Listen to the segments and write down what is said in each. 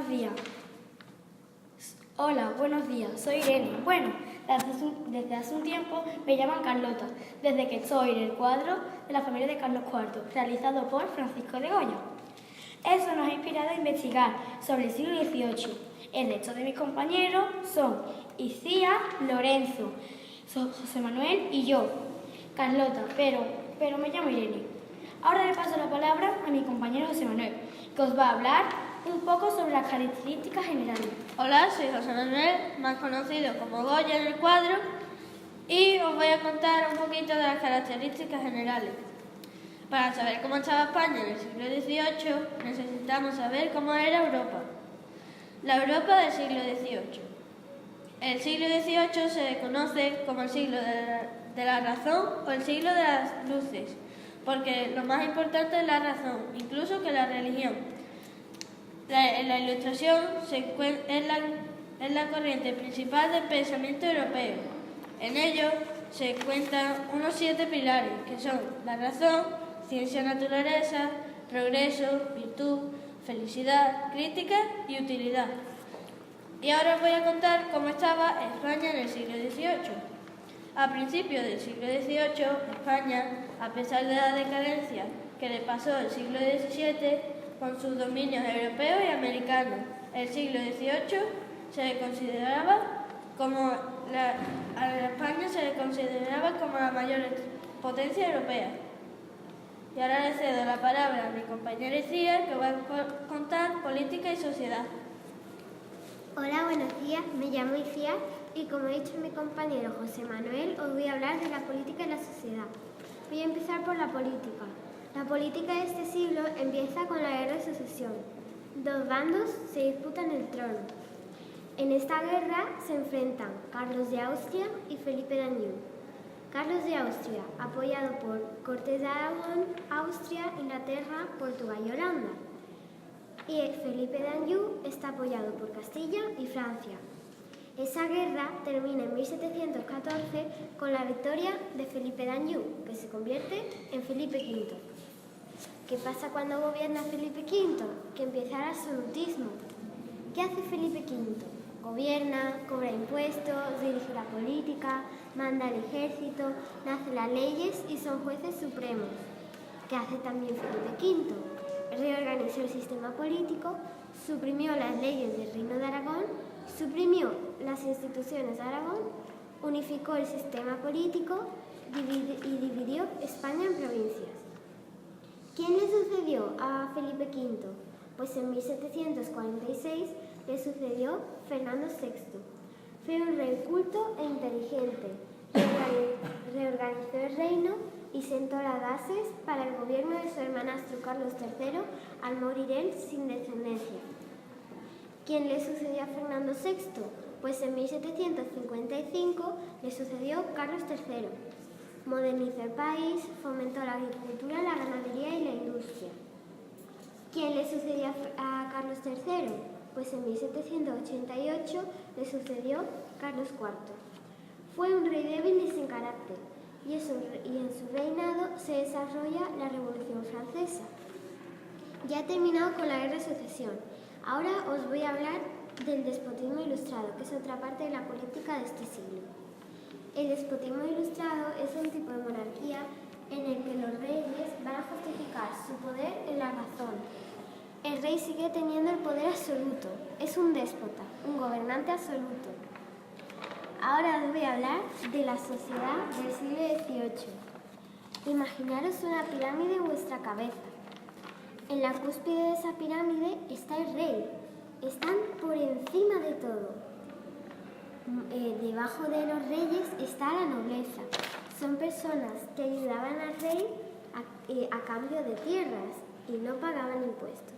buenos días. Hola, buenos días. Soy Irene. Bueno, desde hace un tiempo me llaman Carlota, desde que estoy en el cuadro de la familia de Carlos IV, realizado por Francisco de Goya. Eso nos ha inspirado a investigar sobre el siglo XVIII. El resto de mis compañeros son Icía, Lorenzo, José Manuel y yo, Carlota, pero me llamo Irene. Ahora le paso la palabra a mi compañero José Manuel, que os va a hablar un poco sobre las características generales. Hola, soy José Manuel, más conocido como Goya en el cuadro, y os voy a contar un poquito de las características generales. Para saber cómo estaba España en el siglo XVIII, necesitamos saber cómo era Europa. La Europa del siglo XVIII. El siglo XVIII se conoce como el siglo de la razón o el siglo de las luces, porque lo más importante es la razón, incluso que la religión. La Ilustración es la corriente principal del pensamiento europeo. En ello se cuentan unos 7 pilares, que son la razón, ciencia, naturaleza, progreso, virtud, felicidad, crítica y utilidad. Y ahora os voy a contar cómo estaba España en el siglo XVIII. A principios del siglo XVIII, España, a pesar de la decadencia que le pasó el siglo XVII, con sus dominios europeos y americanos, el siglo XVIII a España se le consideraba como la mayor potencia europea. Y ahora le cedo la palabra a mi compañera Icía, que va a contar política y sociedad. Hola, buenos días. Me llamo Icía y, como ha dicho mi compañero José Manuel, os voy a hablar de la política y la sociedad. Voy a empezar por la política. La política de este siglo empieza con la Guerra de Sucesión. 2 bandos se disputan el trono. En esta guerra se enfrentan Carlos de Austria y Felipe d'Anjou. Carlos de Austria, apoyado por Cortes de Aragón, Austria, Inglaterra, Portugal y Holanda. Y Felipe d'Anjou está apoyado por Castilla y Francia. Esa guerra termina en 1714 con la victoria de Felipe d'Anjou, que se convierte en Felipe V. ¿Qué pasa cuando gobierna Felipe V? Que empieza el absolutismo. ¿Qué hace Felipe V? Gobierna, cobra impuestos, dirige la política, manda el ejército, hace las leyes y son jueces supremos. ¿Qué hace también Felipe V? Reorganizó el sistema político, suprimió las leyes del Reino de Aragón, suprimió las instituciones de Aragón, unificó el sistema político y dividió España en provincias. ¿Quién le sucedió a Felipe V? Pues en 1746 le sucedió Fernando VI. Fue un rey culto e inteligente. Reorganizó el reino y sentó las bases para el gobierno de su hermanastro Carlos III al morir él sin descendencia. ¿Quién le sucedió a Fernando VI? Pues en 1755 le sucedió Carlos III. Modernizó el país, fomentó la agricultura, la ganadería y la industria. ¿Quién le sucedió a Carlos III? Pues en 1788 le sucedió Carlos IV. Fue un rey débil y sin carácter, y en su reinado se desarrolla la Revolución Francesa. Ya he terminado con la Guerra de Sucesión. Ahora os voy a hablar del despotismo ilustrado, que es otra parte de la política de este siglo. El despotismo ilustrado es un tipo de monarquía en el que los reyes van a justificar su poder en la razón. El rey sigue teniendo el poder absoluto. Es un déspota, un gobernante absoluto. Ahora os voy a hablar de la sociedad del siglo XVIII. Imaginaros una pirámide en vuestra cabeza. En la cúspide de esa pirámide está el rey. Están por encima de todo. Debajo de los reyes está la nobleza. Son personas que ayudaban al rey a cambio de tierras y no pagaban impuestos.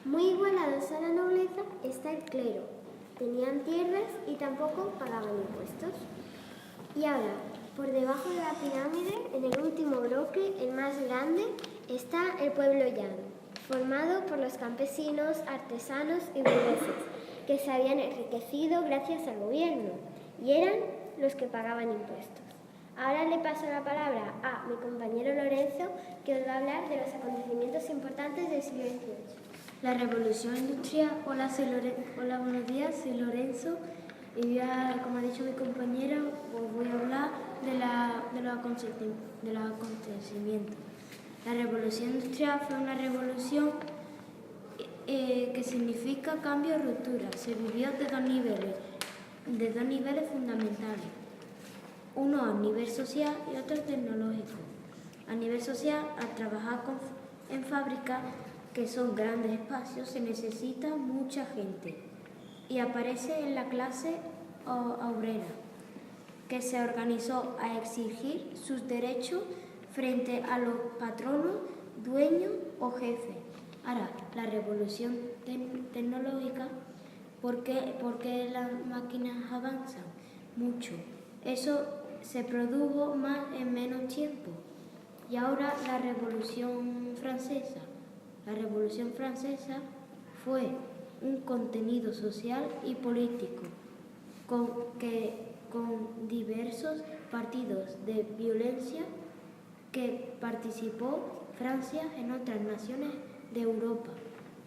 Muy igualados a la nobleza está el clero. Tenían tierras y tampoco pagaban impuestos. Y ahora, por debajo de la pirámide, en el último bloque, el más grande, está el pueblo llano, formado por los campesinos, artesanos y burgueses, que se habían enriquecido gracias al gobierno y eran los que pagaban impuestos. Ahora le paso la palabra a mi compañero Lorenzo, que os va a hablar de los acontecimientos importantes del siglo XVIII. La revolución industrial. Hola, hola, buenos días, soy Lorenzo y como ha dicho mi compañera, os voy a hablar de los acontecimientos. La revolución industrial fue una revolución que significa cambio y ruptura. Se vivió de dos niveles fundamentales. Uno a nivel social y otro tecnológico. A nivel social, al trabajar en fábricas, que son grandes espacios, se necesita mucha gente y aparece en la clase obrera, que se organizó a exigir sus derechos frente a los patronos, dueños o jefes. Ahora, la revolución tecnológica, ¿por qué las máquinas avanzan mucho? Eso se produjo más en menos tiempo. Y ahora la Revolución Francesa. La Revolución Francesa fue un contenido social y político con diversos partidos de violencia que participó Francia en otras naciones de Europa.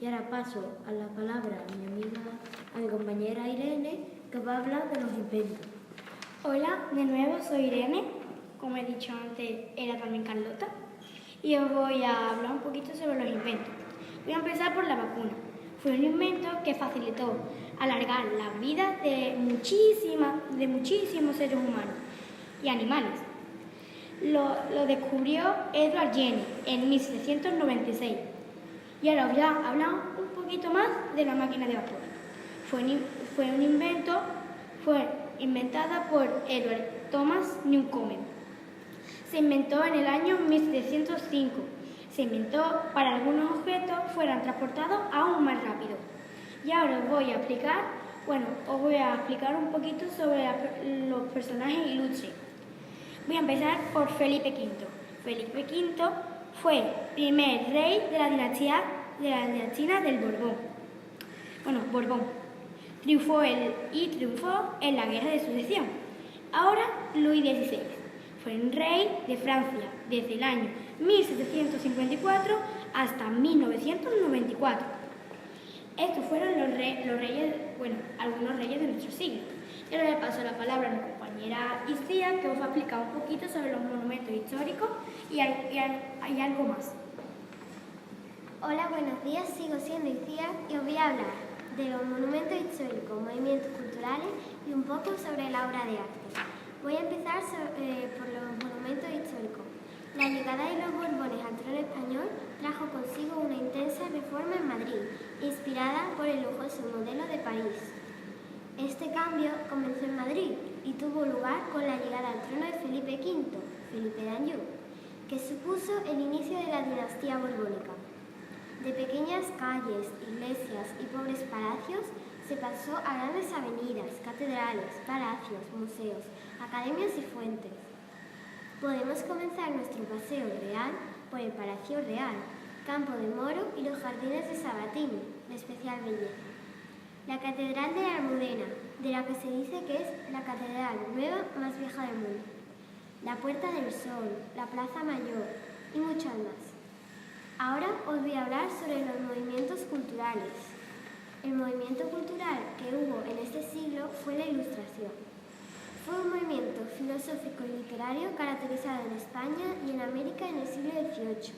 Y ahora paso a la palabra a mi compañera Irene, que va a hablar de los inventos. Hola, de nuevo soy Irene, como he dicho antes, era también Carlota, y os voy a hablar un poquito sobre los inventos. Voy a empezar por la vacuna. Fue un invento que facilitó alargar la vida de muchísimos seres humanos y animales. Lo descubrió Edward Jenner en 1796. Y ahora os voy a hablar un poquito más de la máquina de vapor. Fue inventada por Edward Thomas Newcomen. Se inventó en el año 1705. Se inventó para que algunos objetos fueran transportados aún más rápido. Y ahora os voy a explicar un poquito sobre los personajes ilustres. Voy a empezar por Felipe V. Felipe V fue primer rey de la dinastía del Borbón. Borbón. Triunfó en la Guerra de Sucesión. Ahora, Luis XVI fue un rey de Francia desde el año 1754 hasta 1994. Estos fueron algunos reyes de nuestro siglo. Y ahora le paso la palabra a mi compañera Icía, que os va a explicar un poquito sobre los monumentos históricos y algo más. Hola, buenos días, sigo siendo Icía y os voy a hablar de los monumentos históricos, movimientos culturales y un poco sobre la obra de arte. Voy a empezar por los monumentos históricos. La llegada de los Borbones al trono español trajo consigo una intensa reforma en Madrid, inspirada por el lujoso modelo de París. Este cambio comenzó en Madrid y tuvo lugar con la llegada al trono de Felipe V, Felipe d'Anjou, que supuso el inicio de la dinastía borbónica. De pequeñas calles, iglesias y pobres palacios se pasó a grandes avenidas, catedrales, palacios, museos, academias y fuentes. Podemos comenzar nuestro paseo real por el Palacio Real, Campo de Moro y los jardines de Sabatini, de especial belleza. La Catedral de la Almudena, de la que se dice que es la catedral nueva más vieja del mundo. La Puerta del Sol, la Plaza Mayor y muchas más. Ahora os voy a hablar sobre los movimientos culturales. El movimiento cultural que hubo en este siglo fue la Ilustración. Fue un movimiento filosófico y literario caracterizado en España y en América en el siglo XVIII.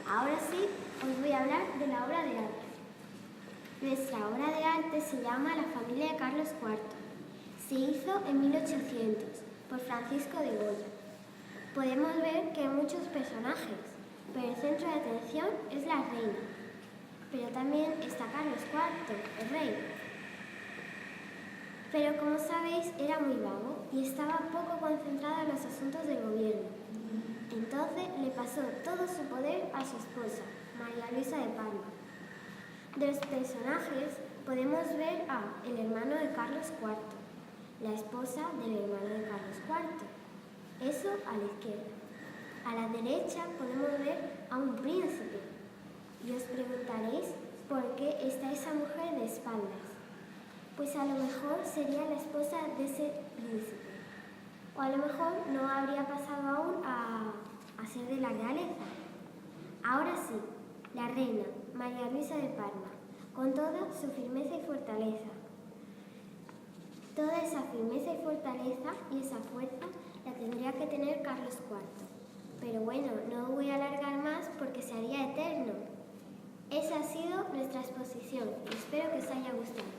Ahora sí, os voy a hablar de la obra de arte. Nuestra obra de arte se llama La familia de Carlos IV. Se hizo en 1800 por Francisco de Goya. Podemos ver que hay muchos personajes, pero el centro de atención es la reina. Pero también está Carlos IV, el rey. Pero como sabéis, era muy vago y estaba poco concentrado en los asuntos del gobierno. Entonces le pasó todo su poder a su esposa, María Luisa de Palma. De los personajes podemos ver el hermano de Carlos IV, la esposa del hermano de Carlos IV. Eso a la izquierda. A la derecha podemos ver a un príncipe. Y os preguntaréis por qué está esa mujer de espaldas. Pues a lo mejor sería la esposa de ese príncipe. O a lo mejor no habría pasado aún a ser de la realeza. Ahora sí, la reina, María Luisa de Parma, con toda su firmeza y fortaleza. Toda esa firmeza y fortaleza y esa fuerza la tendría que tener Carlos IV. Pero bueno, no voy a alargar más porque se haría eterno. Esa ha sido nuestra exposición y espero que os haya gustado.